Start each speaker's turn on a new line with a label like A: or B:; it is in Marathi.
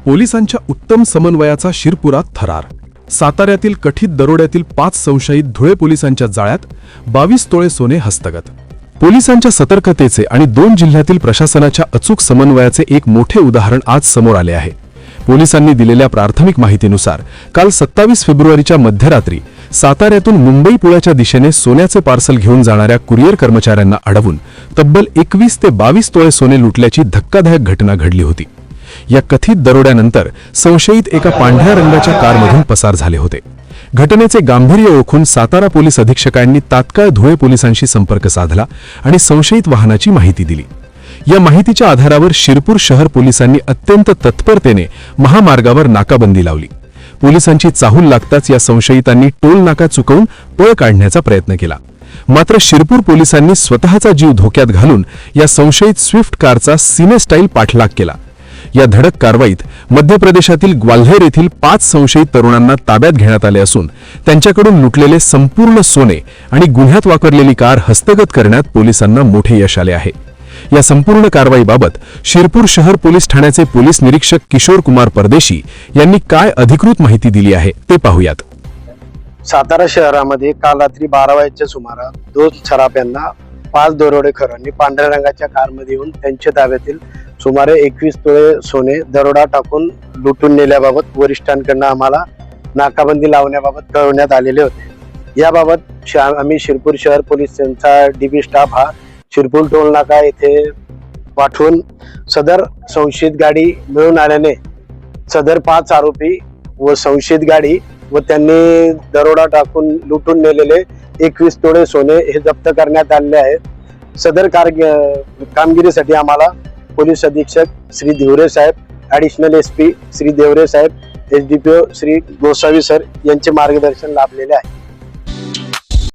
A: पोलिसांच्या उत्तम समन्वयाचा शिरपुरात थरार। साताऱ्यातील कथित दरोड्यातील 5 संशयित धुळे पोलिसांच्या जाळ्यात, 22 तोळे सोने हस्तगत। पोलिसांच्या सतर्कतेचे आणि 2 जिल्ह्यातील प्रशासनाच्या अचूक समन्वयाचे एक मोठे उदाहरण आज समोर आले आहे। पोलिसांनी दिलेल्या प्राथमिक माहितीनुसार काल 27 फेब्रुवारीच्या मध्यरात्री साताऱ्यातून मुंबई पुण्याच्या दिशेने सोन्याचे पार्सल घेऊन जाणाऱ्या कुरिअर कर्मचाऱ्यांना अडवून तब्बल 21 ते 22 तोळे सोने लुटल्याची धक्कादायक घटना घडली होती। या कथित दरोड्यानंतर संशयित एका पांढऱ्या रंगाच्या कारमधून पसार झाले होते। घटनेचे गांभीर्य ओळखून सातारा पोलीस अधीक्षकांनी तात्काळ धुळे पोलिसांशी संपर्क साधला आणि संशयित वाहनाची माहिती दिली। या माहितीच्या आधारावर शिरपूर शहर पोलिसांनी अत्यंत तत्परतेने महामार्गावर नाकाबंदी लावली। पोलिसांची चाहूल लागताच या संशयितांनी टोल नाका चुकवून पळ काढण्याचा प्रयत्न केला। मात्र शिरपूर पोलिसांनी स्वतःचा जीव धोक्यात घालून या संशयित स्विफ्ट कारचा सिने स्टाईल पाठलाग केला। या धडक कारवाईत मध्य प्रदेशातील ग्वाल्हेर येथील 5 संशयित तरुणांना ताब्यात घेण्यात आले असून त्यांच्याकडून लुटलेले संपूर्ण सोने आणि गुन्ह्यात वापरलेली कार हस्तगत करण्यात पोलिसांना मोठे यश आले आहे। या संपूर्ण कारवाईबाबत शिरपूर शहर पोलीस ठाण्याचे पोलीस निरीक्षक किशोर कुमार परदेशी यांनी काय अधिकृत माहिती दिली आहे ते पाहूयात।
B: सातारा शहरामध्ये काल रात्री 12 वाजेच्या सुमारास 2 छराप्यांना 5 दरोडेखोरांनी पांढऱ्या रंगाच्या कारमध्ये येऊन त्यांच्या ताब्यातील सुमारे 21 तोळे सोने दरोडा टाकून लुटून नेल्याबाबत वरिष्ठांकडून आम्हाला नाकाबंदी लावण्याबाबत कळवण्यात आलेले होते। याबाबत आम्ही शिरपूर शहर पोलिसांचा डीबी स्टाफ हा शिरपूर टोल नाका येथे पाठवून सदर संशयित गाडी मिळून आल्याने सदर 5 आरोपी व संशयित गाडी व त्यांनी दरोडा टाकून लुटून नेलेले 21 तोळे सोने हे जप्त करण्यात आले आहे। सदर कामगिरीसाठी आम्हाला पोलीस अधीक्षक श्री धिवरे साहेब, ॲडिशनल एसपी श्री देवरे साहेब, एसडीपीओ श्री गोसावी सर यांचे मार्गदर्शन लाभलेले आहे।